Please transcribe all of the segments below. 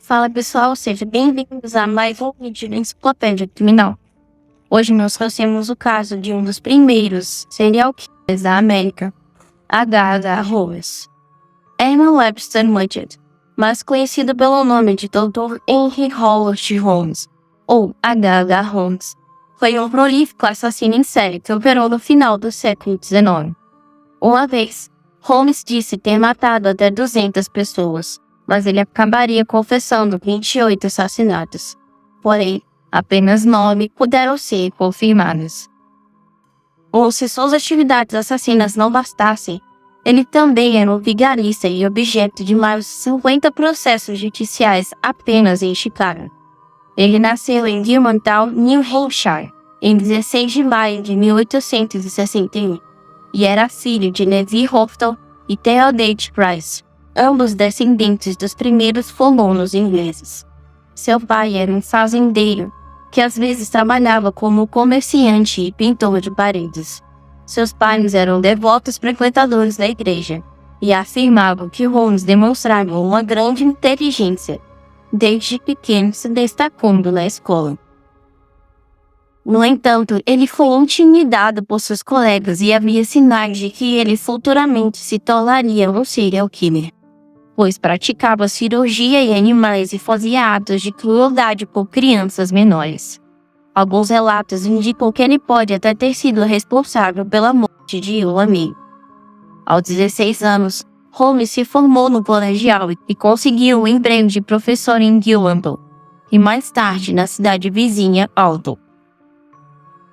Fala pessoal, sejam bem-vindos a mais um vídeo da Enciclopédia Criminal. Hoje nós trouxemos o caso de um dos primeiros serial killers da América, H.H. Holmes. Herman Webster Mudgett, mais conhecido pelo nome de Dr. Henry Howard Holmes, ou H.H. Holmes, foi um prolífico assassino em série que operou no final do século XIX. Uma vez, Holmes disse ter matado até 200 pessoas, mas ele acabaria confessando 28 assassinatos. Porém, apenas 9 puderam ser confirmados. Ou se suas atividades assassinas não bastassem, ele também era um vigarista e objeto de mais de 50 processos judiciais apenas em Chicago. Ele nasceu em Germantown, New Hampshire, em 16 de maio de 1861, e era filho de Levi Houghton e Theodate Price, ambos descendentes dos primeiros colonos ingleses. Seu pai era um fazendeiro, que às vezes trabalhava como comerciante e pintor de paredes. Seus pais eram devotos frequentadores da igreja, e afirmavam que Holmes demonstrava uma grande inteligência, desde pequeno se destacando na escola. No entanto, ele foi intimidado por seus colegas e havia sinais de que ele futuramente se tornaria um serial killer, pois praticava cirurgia em animais e fazia atos de crueldade por crianças menores. Alguns relatos indicam que ele pode até ter sido responsável pela morte de um amigo. Aos 16 anos, Holmes se formou no colegial e conseguiu um emprego de professor em Gilwell, e mais tarde na cidade vizinha Alton.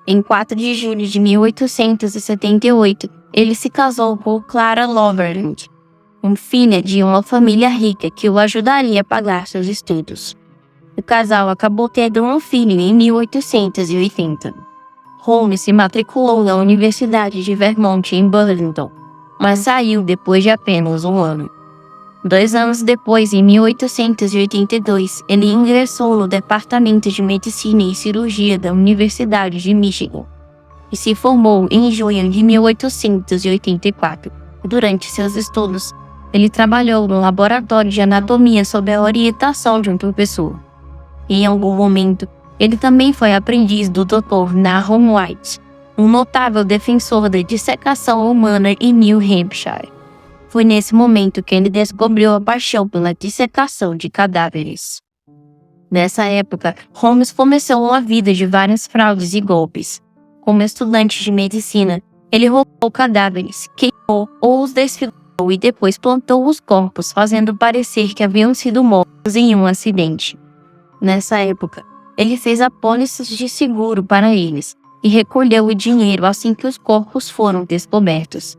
Em 4 de julho de 1878, ele se casou com Clara Loveland, filha de uma família rica que o ajudaria a pagar seus estudos. O casal acabou tendo um filho em 1880. Holmes se matriculou na Universidade de Vermont em Burlington, mas saiu depois de apenas um ano. 2 anos depois, em 1882, ele ingressou no Departamento de Medicina e Cirurgia da Universidade de Michigan e se formou em junho de 1884. Durante seus estudos, ele trabalhou no laboratório de anatomia sob a orientação de um professor. Em algum momento, ele também foi aprendiz do Dr. Nahum White, um notável defensor da dissecação humana em New Hampshire. Foi nesse momento que ele descobriu a paixão pela dissecação de cadáveres. Nessa época, Holmes começou uma vida de várias fraudes e golpes. Como estudante de medicina, ele roubou cadáveres, queimou ou os desfigurou e depois plantou os corpos, fazendo parecer que haviam sido mortos em um acidente. Nessa época, ele fez apólices de seguro para eles e recolheu o dinheiro assim que os corpos foram descobertos.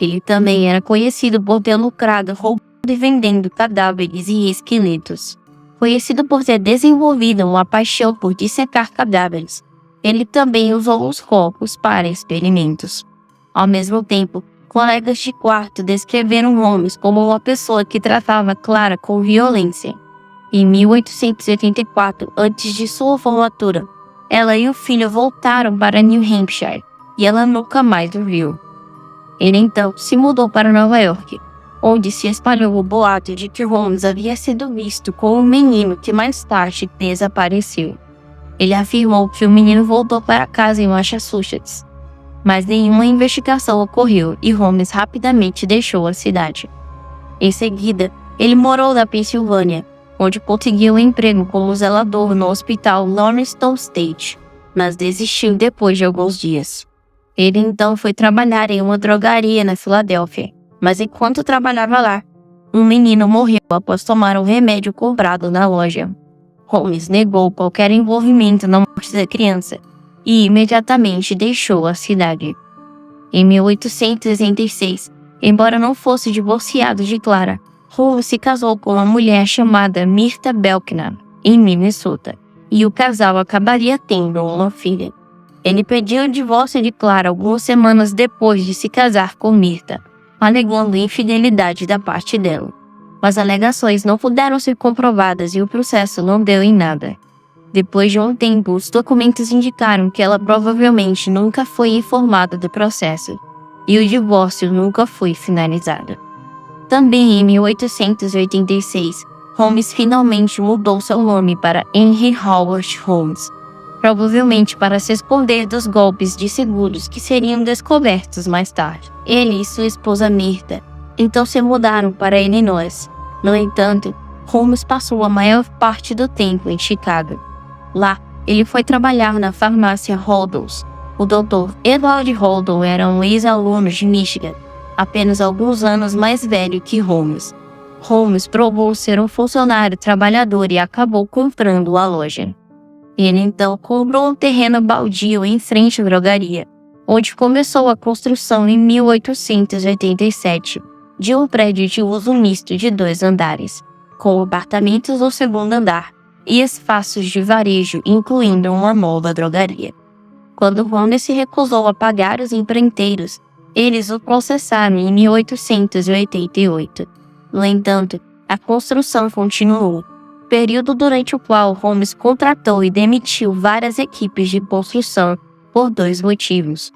Ele também era conhecido por ter lucrado roubando e vendendo cadáveres e esqueletos. Conhecido por ter desenvolvido uma paixão por dissecar cadáveres, ele também usou os corpos para experimentos. Ao mesmo tempo, colegas de quarto descreveram Holmes como uma pessoa que tratava Clara com violência. Em 1884, antes de sua formatura, ela e o filho voltaram para New Hampshire e ela nunca mais o viu. Ele então se mudou para Nova York, onde se espalhou o boato de que Holmes havia sido visto com um menino que mais tarde desapareceu. Ele afirmou que o menino voltou para casa em Massachusetts, mas nenhuma investigação ocorreu e Holmes rapidamente deixou a cidade. Em seguida, ele morou na Pensilvânia, onde conseguiu um emprego como zelador no hospital Lawrence State, mas desistiu depois de alguns dias. Ele então foi trabalhar em uma drogaria na Filadélfia, mas enquanto trabalhava lá, um menino morreu após tomar um remédio comprado na loja. Holmes negou qualquer envolvimento na morte da criança e imediatamente deixou a cidade. Em 1866, embora não fosse divorciado de Clara, Holmes se casou com uma mulher chamada Myrta Belknap, em Minnesota, e o casal acabaria tendo uma filha. Ele pediu o divórcio de Clara algumas semanas depois de se casar com Myrta, alegando infidelidade da parte dela. Mas alegações não puderam ser comprovadas e o processo não deu em nada. Depois de um tempo, os documentos indicaram que ela provavelmente nunca foi informada do processo, e o divórcio nunca foi finalizado. Também em 1886, Holmes finalmente mudou seu nome para Henry Howard Holmes, provavelmente para se esconder dos golpes de seguros que seriam descobertos mais tarde. Ele e sua esposa Myrta então se mudaram para Illinois. No entanto, Holmes passou a maior parte do tempo em Chicago. Lá, ele foi trabalhar na farmácia Holdles. O Dr. Edward Holdle era um ex-aluno de Michigan, apenas alguns anos mais velho que Holmes. Holmes provou ser um funcionário trabalhador e acabou comprando a loja. Ele então comprou um terreno baldio em frente à drogaria, onde começou a construção em 1887 de um prédio de uso misto de 2 andares, com apartamentos no segundo andar e espaços de varejo, incluindo uma nova drogaria. Quando Holmes se recusou a pagar os empreiteiros, eles o processaram em 1888. No entanto, a construção continuou, período durante o qual Holmes contratou e demitiu várias equipes de construção por 2 motivos.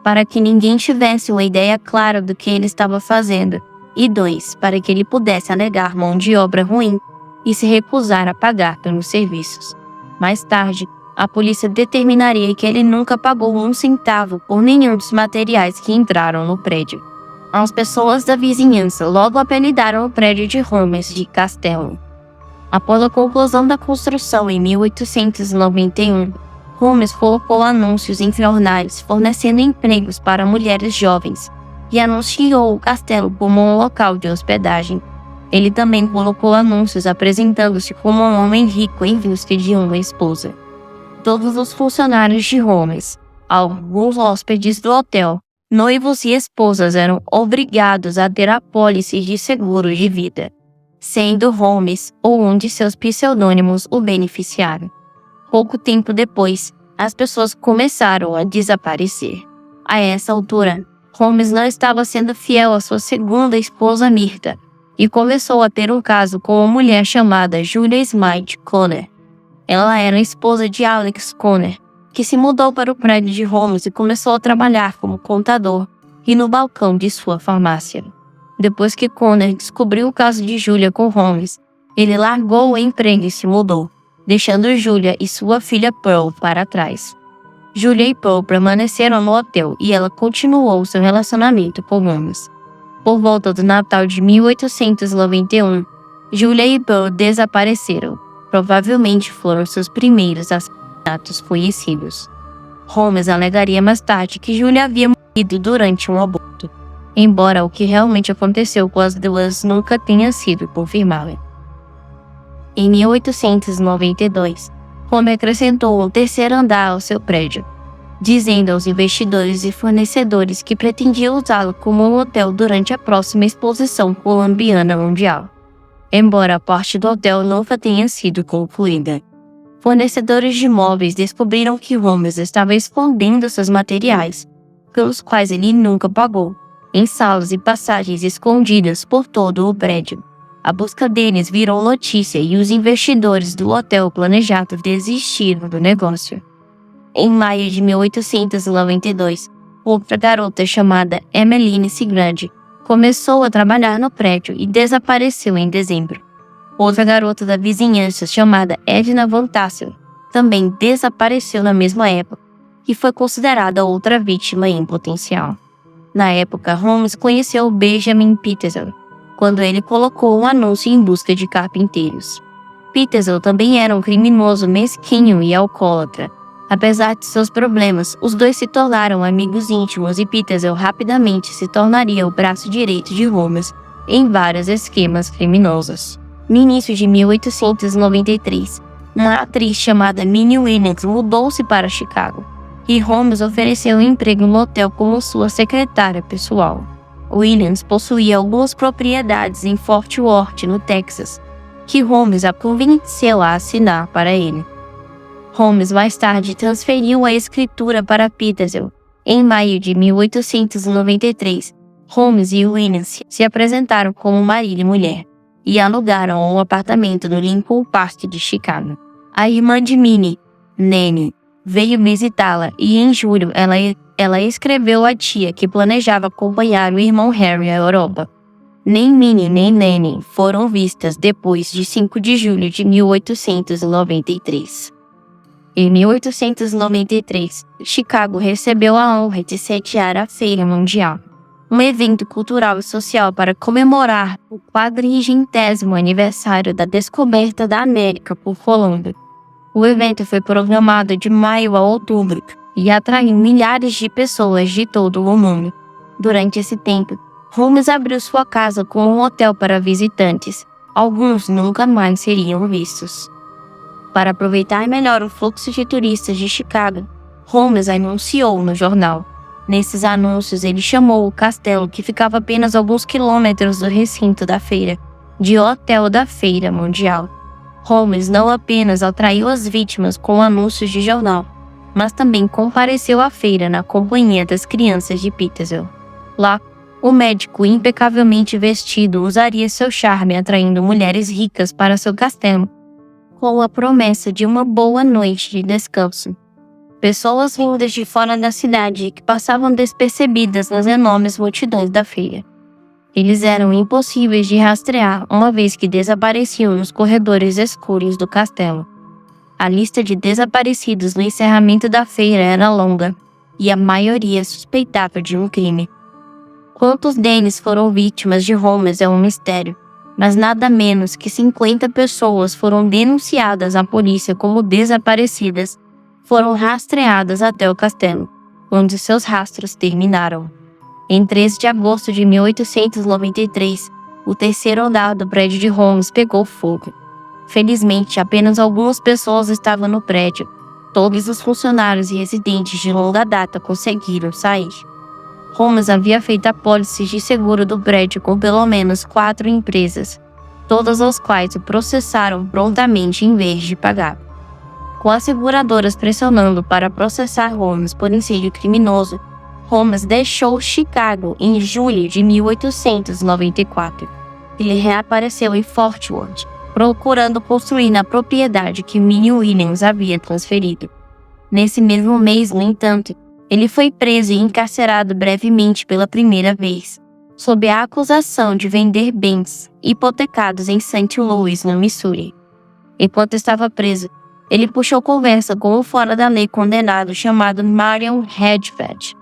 Para que ninguém tivesse uma ideia clara do que ele estava fazendo, e 2, para que ele pudesse alegar mão de obra ruim e se recusar a pagar pelos serviços. Mais tarde, a polícia determinaria que ele nunca pagou 1 centavo por nenhum dos materiais que entraram no prédio. As pessoas da vizinhança logo apelidaram o prédio de Holmes de Castelo. Após a conclusão da construção em 1891, Holmes colocou anúncios em jornais fornecendo empregos para mulheres jovens e anunciou o castelo como um local de hospedagem. Ele também colocou anúncios apresentando-se como um homem rico em busca de uma esposa. Todos os funcionários de Holmes, alguns hóspedes do hotel, noivos e esposas eram obrigados a ter apólices de seguro de vida, sendo Holmes ou um de seus pseudônimos o beneficiário. Pouco tempo depois, as pessoas começaram a desaparecer. A essa altura, Holmes não estava sendo fiel à sua segunda esposa Myrta e começou a ter um caso com uma mulher chamada Julia Smythe Conner. Ela era a esposa de Alex Conner, que se mudou para o prédio de Holmes e começou a trabalhar como contador e no balcão de sua farmácia. Depois que Conner descobriu o caso de Julia com Holmes, ele largou o emprego e se mudou, deixando Julia e sua filha Pearl para trás. Julia e Pearl permaneceram no hotel e ela continuou seu relacionamento com Holmes. Por volta do Natal de 1891, Julia e Pearl desapareceram. Provavelmente foram seus primeiros assassinatos conhecidos. Holmes alegaria mais tarde que Julia havia morrido durante um aborto, embora o que realmente aconteceu com as duas nunca tenha sido confirmado. Em 1892, Holmes acrescentou um terceiro andar ao seu prédio, dizendo aos investidores e fornecedores que pretendia usá-lo como um hotel durante a próxima exposição colombiana mundial, embora a parte do hotel nunca tenha sido concluída. Fornecedores de móveis descobriram que Holmes estava escondendo seus materiais, pelos quais ele nunca pagou, em salas e passagens escondidas por todo o prédio. A busca deles virou notícia e os investidores do hotel planejado desistiram do negócio. Em maio de 1892, outra garota chamada Emmeline Cigrande começou a trabalhar no prédio e desapareceu em dezembro. Outra garota da vizinhança chamada Edna Van Tassel também desapareceu na mesma época e foi considerada outra vítima em potencial. Na época, Holmes conheceu Benjamin Peterson, quando ele colocou um anúncio em busca de carpinteiros. Peterson também era um criminoso mesquinho e alcoólatra. Apesar de seus problemas, os dois se tornaram amigos íntimos e Peterson rapidamente se tornaria o braço direito de Holmes em vários esquemas criminosos. No início de 1893, uma atriz chamada Minnie Williams mudou-se para Chicago, e Holmes ofereceu um emprego no hotel como sua secretária pessoal. Williams possuía algumas propriedades em Fort Worth, no Texas, que Holmes a convenceu a assinar para ele. Holmes mais tarde transferiu a escritura para Peterson. Em maio de 1893, Holmes e Williams se apresentaram como marido e mulher e alugaram um apartamento no Lincoln Park de Chicago. A irmã de Minnie, Nanny, veio visitá-la e em julho ela escreveu à tia que planejava acompanhar o irmão Harry à Europa. Nem Minnie nem Nanny foram vistas depois de 5 de julho de 1893. Em 1893, Chicago recebeu a honra de sediar a Feira Mundial, um evento cultural e social para comemorar o 400º aniversário da descoberta da América por Colombo. O evento foi programado de maio a outubro e atraiu milhares de pessoas de todo o mundo. Durante esse tempo, Holmes abriu sua casa como um hotel para visitantes. Alguns nunca mais seriam vistos. Para aproveitar melhor o fluxo de turistas de Chicago, Holmes anunciou no jornal. Nesses anúncios, ele chamou o castelo, que ficava apenas alguns quilômetros do recinto da feira, de Hotel da Feira Mundial. Holmes não apenas atraiu as vítimas com anúncios de jornal, mas também compareceu à feira na companhia das crianças de Petersville. Lá, o médico impecavelmente vestido usaria seu charme atraindo mulheres ricas para seu castelo, com a promessa de uma boa noite de descanso. Pessoas vindas de fora da cidade que passavam despercebidas nas enormes multidões da feira. Eles eram impossíveis de rastrear, uma vez que desapareciam nos corredores escuros do castelo. A lista de desaparecidos no encerramento da feira era longa, e a maioria suspeitava de um crime. Quantos deles foram vítimas de Holmes é um mistério, mas nada menos que 50 pessoas foram denunciadas à polícia como desaparecidas, foram rastreadas até o castelo, onde seus rastros terminaram. Em 13 de agosto de 1893, o terceiro andar do prédio de Holmes pegou fogo. Felizmente, apenas algumas pessoas estavam no prédio. Todos os funcionários e residentes de longa data conseguiram sair. Holmes havia feito apólices de seguro do prédio com pelo menos 4 empresas, todas as quais o processaram prontamente em vez de pagar. Com as seguradoras pressionando para processar Holmes por incêndio criminoso, Holmes deixou Chicago em julho de 1894. Ele reapareceu em Fort Worth, procurando construir na propriedade que Minnie Williams havia transferido. Nesse mesmo mês, no entanto, ele foi preso e encarcerado brevemente pela primeira vez, sob a acusação de vender bens hipotecados em St. Louis, no Missouri. Enquanto estava preso, ele puxou conversa com um fora da lei condenado chamado Marion Hedgefeld,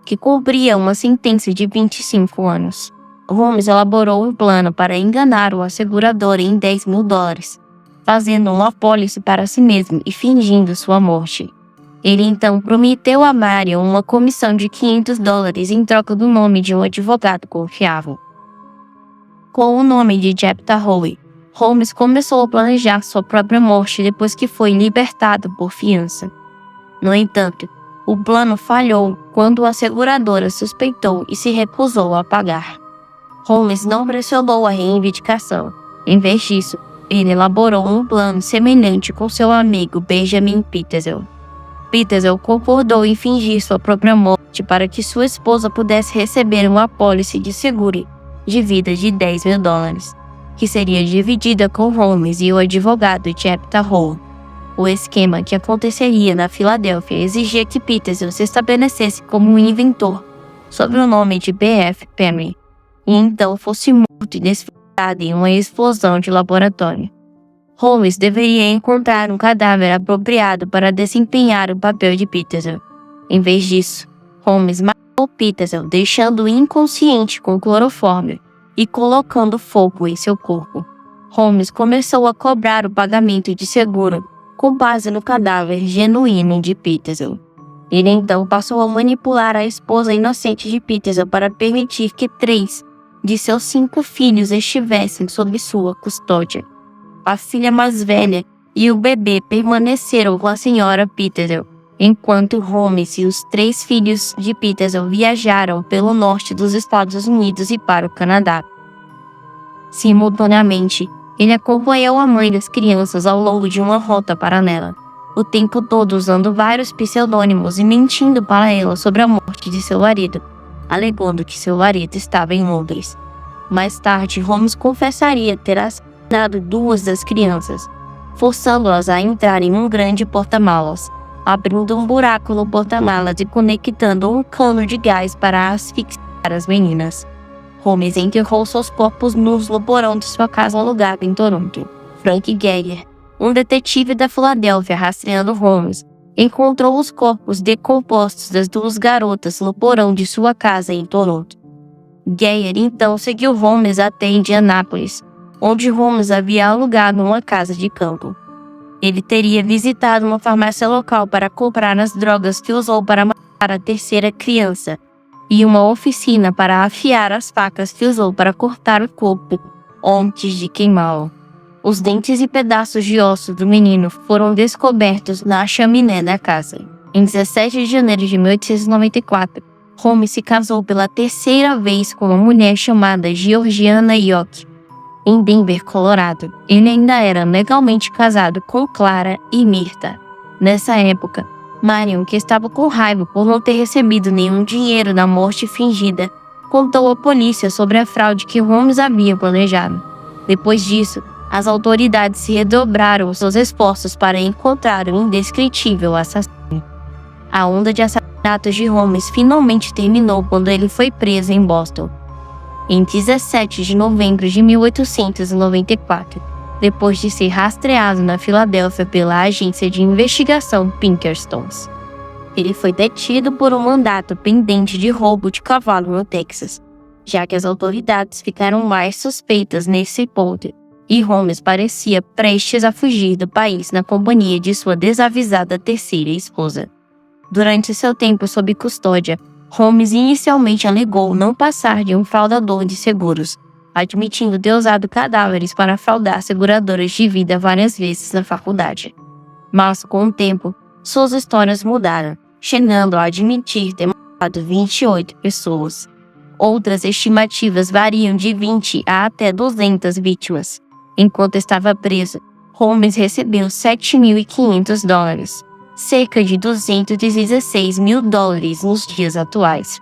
que cumpria uma sentença de 25 anos. Holmes elaborou um plano para enganar o assegurador em $10.000, fazendo uma apólice para si mesmo e fingindo sua morte. Ele então prometeu a Marion uma comissão de $500 em troca do nome de um advogado confiável. Com o nome de Jephthah Howe, Holmes começou a planejar sua própria morte depois que foi libertado por fiança. No entanto, o plano falhou quando a seguradora suspeitou e se recusou a pagar. Holmes não pressionou a reivindicação. Em vez disso, ele elaborou um plano semelhante com seu amigo Benjamin Petersville. Petersville concordou em fingir sua própria morte para que sua esposa pudesse receber uma apólice de seguro de vida de $10.000, que seria dividida com Holmes e o advogado Jephthah Howe. O esquema que aconteceria na Filadélfia exigia que Petersville se estabelecesse como um inventor, sob o nome de B.F. Perry, e então fosse morto e desfigurado em uma explosão de laboratório. Holmes deveria encontrar um cadáver apropriado para desempenhar o papel de Petersville. Em vez disso, Holmes matou Petersville, deixando-o inconsciente com clorofórmio e colocando fogo em seu corpo. Holmes começou a cobrar o pagamento de seguro com base no cadáver genuíno de Petersville. Ele então passou a manipular a esposa inocente de Petersville para permitir que 3 de seus 5 filhos estivessem sob sua custódia. A filha mais velha e o bebê permaneceram com a senhora Petersville, enquanto Holmes e os 3 filhos de Petersville viajaram pelo norte dos Estados Unidos e para o Canadá. Simultaneamente, ele acompanhou a mãe das crianças ao longo de uma rota paralela, o tempo todo usando vários pseudônimos e mentindo para ela sobre a morte de seu marido, alegando que seu marido estava em Londres. Mais tarde, Holmes confessaria ter assassinado 2 das crianças, forçando-as a entrar em um grande porta-malas, abrindo um buraco no porta-malas e conectando um cano de gás para asfixiar as meninas. Holmes enterrou seus corpos nus no porão de sua casa alugada em Toronto. Frank Geiger, um detetive da Filadélfia rastreando Holmes, encontrou os corpos decompostos das duas garotas no porão de sua casa em Toronto. Geiger então seguiu Holmes até Indianápolis, onde Holmes havia alugado uma casa de campo. Ele teria visitado uma farmácia local para comprar as drogas que usou para matar a terceira criança, e uma oficina para afiar as facas que usou para cortar o corpo antes de queimá-lo. Os dentes e pedaços de osso do menino foram descobertos na chaminé da casa. Em 17 de janeiro de 1894, Holmes se casou pela terceira vez com uma mulher chamada Georgiana York, em Denver, Colorado. Ele ainda era legalmente casado com Clara e Mirtha. Nessa época, Marion, que estava com raiva por não ter recebido nenhum dinheiro da morte fingida, contou à polícia sobre a fraude que Holmes havia planejado. Depois disso, as autoridades se redobraram seus esforços para encontrar o indescritível assassino. A onda de assassinatos de Holmes finalmente terminou quando ele foi preso em Boston, em 17 de novembro de 1894, depois de ser rastreado na Filadélfia pela agência de investigação Pinkertons. Ele foi detido por um mandato pendente de roubo de cavalo no Texas, já que as autoridades ficaram mais suspeitas nesse ponto, e Holmes parecia prestes a fugir do país na companhia de sua desavisada terceira esposa. Durante seu tempo sob custódia, Holmes inicialmente alegou não passar de um fraudador de seguros, admitindo ter usado cadáveres para fraudar seguradoras de vida várias vezes na faculdade. Mas, com o tempo, suas histórias mudaram, chegando a admitir ter matado 28 pessoas. Outras estimativas variam de 20 a até 200 vítimas. Enquanto estava preso, Holmes recebeu $7.500, cerca de $216 mil nos dias atuais.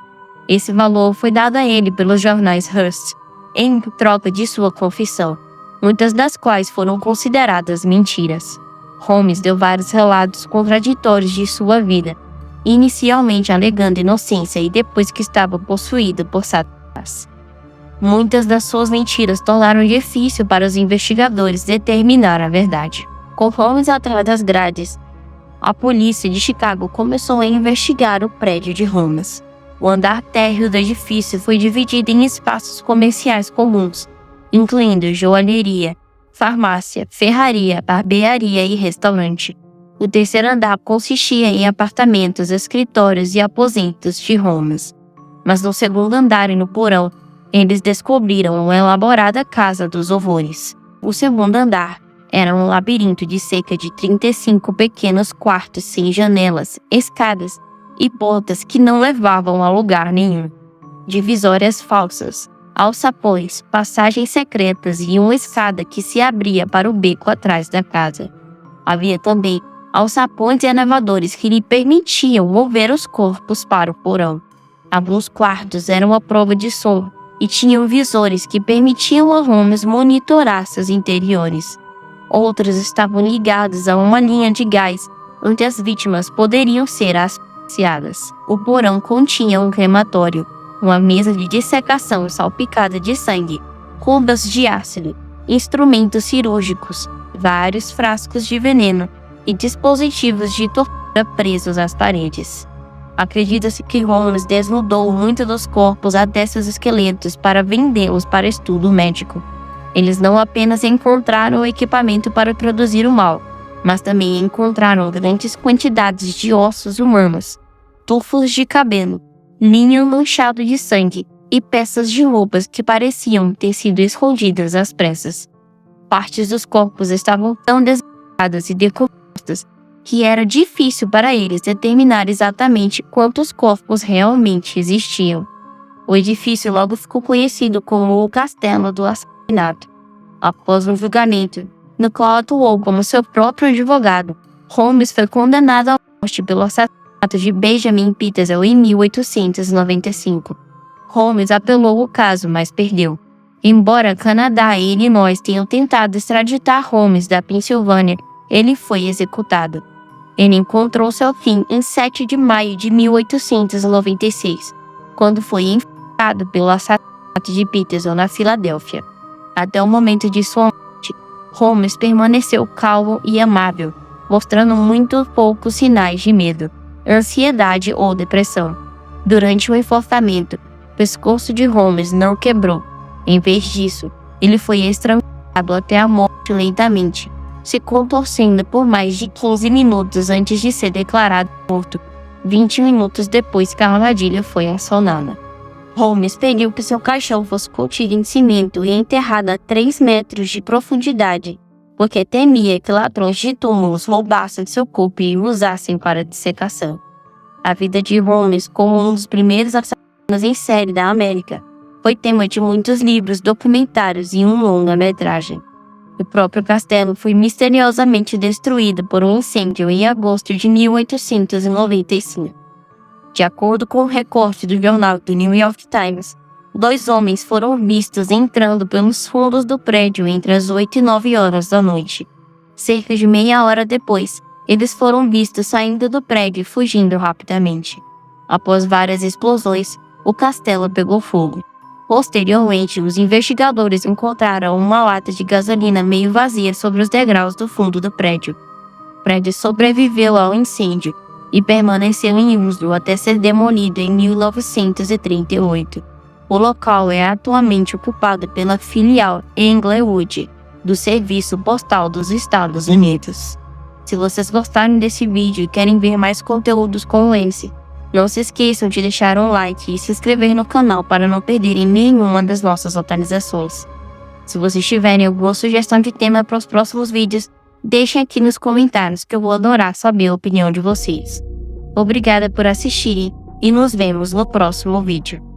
Esse valor foi dado a ele pelos jornais Hearst, em troca de sua confissão, muitas das quais foram consideradas mentiras. Holmes deu vários relatos contraditórios de sua vida, inicialmente alegando inocência e depois que estava possuído por Satanás. Muitas das suas mentiras tornaram difícil para os investigadores determinar a verdade. Com Holmes atrás das grades, a polícia de Chicago começou a investigar o prédio de Holmes. O andar térreo do edifício foi dividido em espaços comerciais comuns, incluindo joalheria, farmácia, ferraria, barbearia e restaurante. O terceiro andar consistia em apartamentos, escritórios e aposentos de Holmes. Mas no segundo andar e no porão, eles descobriram uma elaborada casa dos horrores. O segundo andar era um labirinto de cerca de 35 pequenos quartos sem janelas, escadas e portas que não levavam a lugar nenhum. Divisórias falsas, alçapões, passagens secretas e uma escada que se abria para o beco atrás da casa. Havia também alçapões e elevadores que lhe permitiam mover os corpos para o porão. Alguns quartos eram à prova de som e tinham visores que permitiam a Holmes monitorar seus interiores. Outros estavam ligados a uma linha de gás, onde as vítimas poderiam ser asfixiadas. O porão continha um crematório, uma mesa de dissecação salpicada de sangue, cubas de ácido, instrumentos cirúrgicos, vários frascos de veneno e dispositivos de tortura presos às paredes. Acredita-se que Holmes desnudou muitos dos corpos até seus esqueletos para vendê-los para estudo médico. Eles não apenas encontraram o equipamento para produzir o mal, mas também encontraram grandes quantidades de ossos humanos, tufos de cabelo, linho manchado de sangue e peças de roupas que pareciam ter sido escondidas às pressas. Partes dos corpos estavam tão desgastadas e decompostas que era difícil para eles determinar exatamente quantos corpos realmente existiam. O edifício logo ficou conhecido como o Castelo do Assassinato. Após um julgamento, no qual atuou como seu próprio advogado, Holmes foi condenado à morte pelo assassinato de Benjamin Pitezel em 1895. Holmes apelou o caso, mas perdeu. Embora Canadá e Illinois tenham tentado extraditar Holmes da Pensilvânia, ele foi executado. Ele encontrou seu fim em 7 de maio de 1896, quando foi enforcado pelo assassino de Peterson, na Filadélfia. Até o momento de sua morte, Holmes permaneceu calmo e amável, mostrando muito poucos sinais de medo, ansiedade ou depressão. Durante o enforcamento, o pescoço de Holmes não quebrou. Em vez disso, ele foi estrangulado até a morte lentamente, se contorcendo por mais de 15 minutos antes de ser declarado morto, 20 minutos depois que a armadilha foi acionada. Holmes pediu que seu caixão fosse curtido em cimento e enterrado a 3 metros de profundidade, porque temia que ladrões de túmulos roubassem seu corpo e o usassem para dissecação. A vida de Holmes, como um dos primeiros assassinos em série da América, foi tema de muitos livros, documentários e um longa-metragem. O próprio castelo foi misteriosamente destruído por um incêndio em agosto de 1895. De acordo com o recorte do jornal The New York Times, 2 homens foram vistos entrando pelos fundos do prédio entre as 8 e 9 horas da noite. Cerca de meia hora depois, eles foram vistos saindo do prédio e fugindo rapidamente. Após várias explosões, o castelo pegou fogo. Posteriormente, os investigadores encontraram uma lata de gasolina meio vazia sobre os degraus do fundo do prédio. O prédio sobreviveu ao incêndio e permaneceu em uso até ser demolido em 1938. O local é atualmente ocupado pela filial Englewood do Serviço Postal dos Estados Unidos. Se vocês gostaram desse vídeo e querem ver mais conteúdos como esse, não se esqueçam de deixar um like e se inscrever no canal para não perderem nenhuma das nossas atualizações. Se vocês tiverem alguma sugestão de tema para os próximos vídeos, deixem aqui nos comentários que eu vou adorar saber a opinião de vocês. Obrigada por assistirem e nos vemos no próximo vídeo.